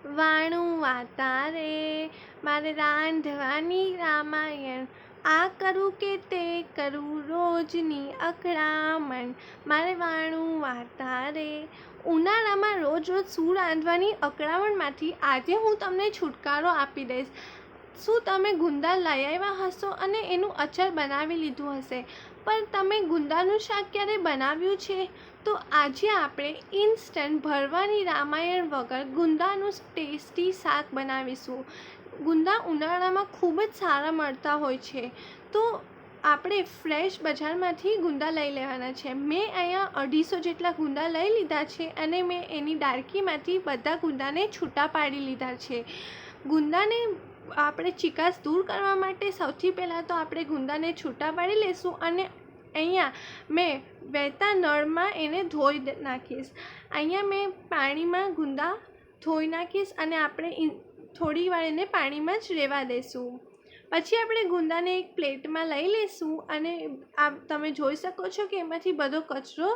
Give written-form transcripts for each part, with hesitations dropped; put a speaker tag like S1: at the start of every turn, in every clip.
S1: વાણું વાતા રે મારે રાંધવાની રામાયણ, આ કરું કે તે કરું રોજની અકળામણ, મારે વાણું વાતા રે. ઉનાળામાં રોજ રોજ શું રાંધવાની અકળામણમાંથી આજે હું તમને છુટકારો આપી દઈશ. શું તમે ગુંદા લઈ આવ્યા હશો અને એનું અચાર બનાવી લીધું હશે, પણ તમે ગુંદાનું શાક ક્યારે બનાવ્યું છે? તો આજે આપણે ઇન્સ્ટન્ટ ભરવાની રામાયણ વગર ગુંદાનું ટેસ્ટી શાક બનાવીશું. ગુંદા ઉનાળામાં ખૂબ જ સારા મળતા હોય છે, તો આપણે ફ્રેશ બજારમાંથી ગુંદા લઈ લેવાના છે. મેં અહીંયા 250 જેટલા ગુંદા લઈ લીધા છે અને મેં એની ડાળખીમાંથી બધા ગુંદાને છૂટા પાડી લીધા છે. ગુંદાને આપણે ચીકાશ દૂર કરવા માટે સૌથી પહેલાં તો આપણે ગુંદાને છૂટા પાડી લઈશું અને અહીંયા મેં વહેતા નળમાં એને ધોઈ નાખીશ. અહીંયા મેં પાણીમાં ગુંદા ધોઈ નાખીશ અને આપણે થોડી વાર એને પાણીમાં જ રહેવા દઈશું. પછી આપણે ગુંદાને એક પ્લેટમાં લઈ લઈશું અને આ તમે જોઈ શકો છો કે એમાંથી બધો કચરો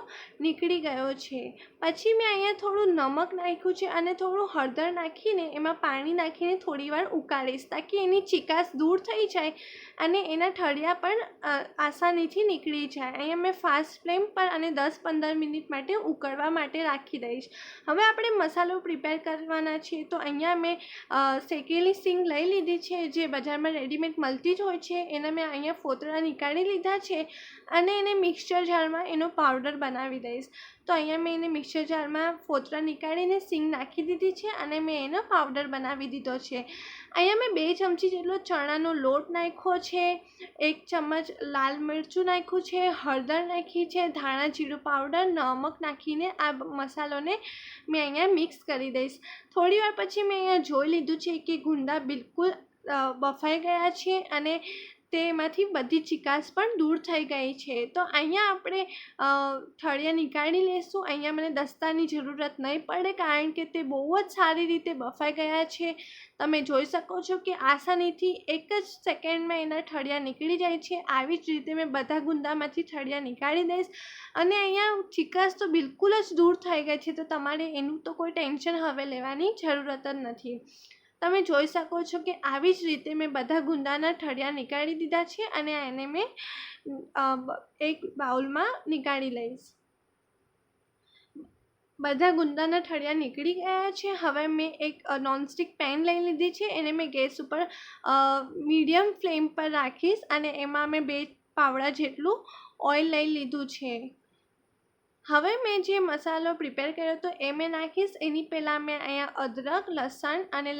S1: નીકળી ગયો છે. પછી મેં અહીંયા થોડું નમક નાખ્યું છે અને થોડું હળદર નાખીને એમાં પાણી નાખીને થોડી વાર ઉકાળીશ, તાકી એની ચીકાશ દૂર થઈ જાય અને એના ઠળિયા પણ આસાનીથી નીકળી જાય. અહીંયા મેં ફાસ્ટ ફ્લેમ પર અને 10-15 મિનિટ માટે ઉકળવા માટે રાખી દઈશ. હવે આપણે મસાલો પ્રિપેર કરવાના છીએ, તો અહીંયા મેં શેકેલી સિંગ લઈ લીધી છે, જે બજારમાં રેડીમેડ મળતી જ હોય છે. એના મેં અહીંયા ફોતરા નીકાળી લીધા છે અને એને મિક્સચર જારમાં એનો પાવડર બનાવી દઈશ. તો અહીંયા મેં એને મિક્સચર જારમાં ફોતરા નીકાળીને સિંગ નાખી દીધી છે અને મેં એનો પાવડર બનાવી દીધો છે. અહીંયા મેં 2 ચમચી જેટલો ચણાનો લોટ નાખ્યો છે, 1 ચમચ લાલ મરચું નાખ્યું છે, હળદર નાખી છે, ધાણા જીરું પાવડર, નમક નાખીને આ મસાલોને મેં અહીંયા મિક્સ કરી દઈશ. થોડી વાર પછી મેં અહીંયા જોઈ લીધું છે કે ગુંદા બિલકુલ બફાઈ ગયા છે અને તેમાંથી બધી ચીકાશ પણ દૂર થઈ ગઈ છે. તો અહીંયા આપણે ઠળિયા નીકાળી લઈશું. અહીંયા મને દસ્તાની જરૂરત નહીં પડે, કારણ કે તે બહુ જ સારી રીતે બફાઈ ગયા છે. તમે જોઈ શકો છો કે આસાનીથી 1 જ સેકન્ડમાં એના ઠળિયા નીકળી જાય છે. આવી જ રીતે મેં બધા ગુંદામાંથી ઠળિયા નીકાળી દઈશ અને અહીંયા ચીકાશ તો બિલકુલ જ દૂર થઈ ગઈ છે, તો તમારે એનું તો કોઈ ટેન્શન હવે લેવાની જરૂરત જ નથી. તમે જોઈ શકો છો કે આવી જ રીતે મેં બધા ગુંદાના ઠળિયા નીકાળી દીધા છે અને એને મેં એક બાઉલમાં નીકાળી લઈશ. બધા ગુંદાના ઠળિયા નીકળી ગયા છે. હવે મેં એક નોનસ્ટિક પેન લઈ લીધી છે, એને મેં ગેસ ઉપર મીડિયમ ફ્લેમ પર રાખીશ અને એમાં મેં 2 પાવડા જેટલું ઓઇલ લઈ લીધું છે. હવે મેં જે મસાલો પ્રિપેર કર્યો હતો એ મેં નાખીશ. એની પહેલાં મેં અહીંયા અદરક, લસણ અને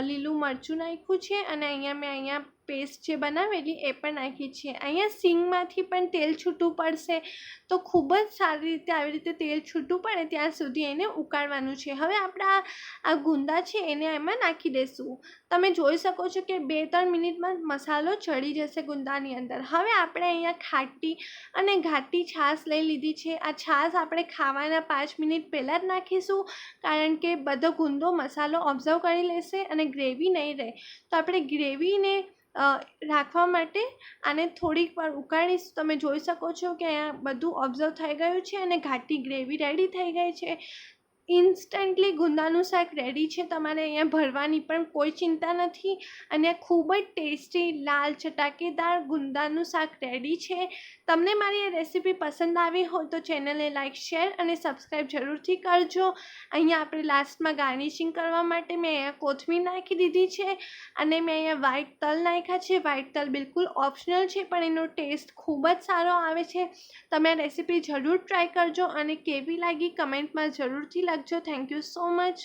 S1: લીલું મરચું નાખ્યું છે અને અહીંયા પેસ્ટ જે બનાવેલી એ પણ નાખી છે. અહીંયા સિંગમાંથી પણ તેલ છૂટું પડશે, તો ખૂબ જ સારી રીતે આવી રીતે તેલ છૂટું પડે ત્યાં સુધી એને ઉકાળવાનું છે. હવે આપણા આ ગુંદા છે એને એમાં નાખી દઈશું. તમે જોઈ શકો છો કે 2-3 મિનિટમાં મસાલો ચડી જશે ગુંદાની અંદર. હવે આપણે અહીંયા ખાટી અને ઘાટી છાશ લઈ લીધી છે. આ છાશ આપણે ખાવાના 5 મિનિટ પહેલાં જ નાખીશું, કારણ કે બધો ગુંદો મસાલો ઓબ્ઝર્વ કરી લેશે અને ગ્રેવી નહીં રહે. તો આપણે ગ્રેવીને રાખવા માટે આને થોડીક વાર ઉકાળીશું. તમે જોઈ શકો છો કે અહીંયા બધું ઓબ્ઝર્વ થઈ ગયું છે અને ઘાટી ગ્રેવી રેડી થઈ ગઈ છે. ઇન્સ્ટન્ટલી ગુંદાનું શાક રેડી છે. તમારે અહીંયા ભરવાની પણ કોઈ ચિંતા નથી અને ખૂબ જ ટેસ્ટી લાલ ચટાકેદાર ગુંદાનું શાક રેડી છે. તમને મારી એ રેસીપી પસંદ આવી હોય તો ચેનલને લાઇક, શેર અને સબસ્ક્રાઈબ જરૂરથી કરજો. અહીંયા આપણે લાસ્ટમાં ગાર્નિશિંગ કરવા માટે મેં અહીંયા કોથમીર નાખી દીધી છે અને મેં અહીંયા વ્હાઈટ તલ નાખ્યા છે. વ્હાઈટ તલ બિલકુલ ઓપ્શનલ છે, પણ એનો ટેસ્ટ ખૂબ જ સારો આવે છે. તમે આ રેસીપી જરૂર ટ્રાય કરજો અને કેવી લાગી કમેન્ટમાં જરૂરથી લખજો. Thank you so much.